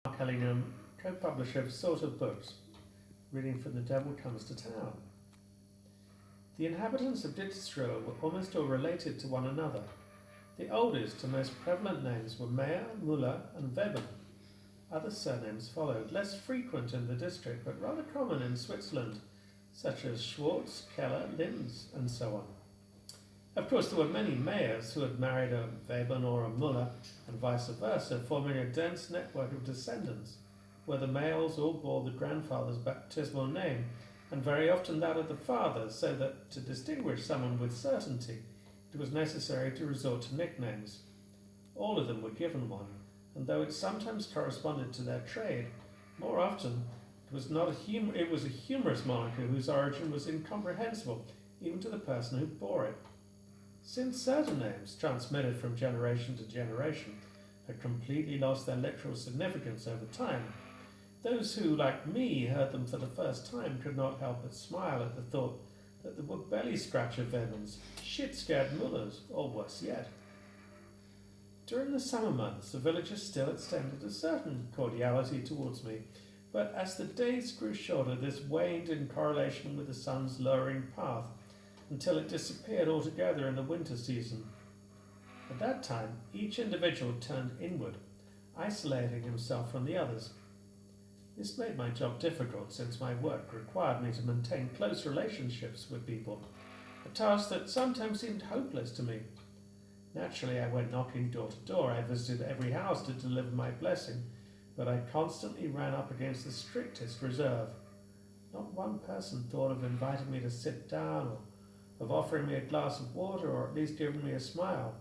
Mark Ellingham, co-publisher of Sort of Books, reading from The Devil Comes to Town. The inhabitants of Ditzstroh were almost all related to one another. The oldest and most prevalent names were Meyer, Müller, and Weber. Other surnames followed, less frequent in the district, but rather common in Switzerland, such as Schwartz, Keller, Linz, and so on. Of course, there were many Meyers who had married a Weber or a Müller, and vice versa, forming a dense network of descendants, where the males all bore the grandfather's baptismal name, and very often that of the father, so that to distinguish someone with certainty, it was necessary to resort to nicknames. All of them were given one, and though it sometimes corresponded to their trade, more often it was a humorous moniker whose origin was incomprehensible even to the person who bore it. Since certain names, transmitted from generation to generation, had completely lost their literal significance over time, those who, like me, heard them for the first time could not help but smile at the thought that there were belly-scratcher Webens, shit-scared Müllers, or worse yet. During the summer months, the villagers still extended a certain cordiality towards me, but as the days grew shorter, this waned in correlation with the sun's lowering path, until it disappeared altogether in the winter season. At that time, each individual turned inward, isolating himself from the others. This made my job difficult, since my work required me to maintain close relationships with people, a task that sometimes seemed hopeless to me. Naturally, I went knocking door to door. I visited every house to deliver my blessing, but I constantly ran up against the strictest reserve. Not one person thought of inviting me to sit down, or of offering me a glass of water, or at least giving me a smile.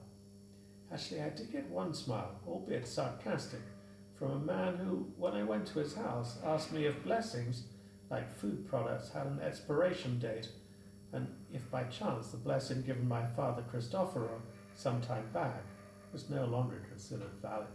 Actually, I did get one smile, albeit sarcastic, from a man who, when I went to his house, asked me if blessings, like food products, had an expiration date, and if by chance the blessing given by Father Cristoforo some time back was no longer considered valid.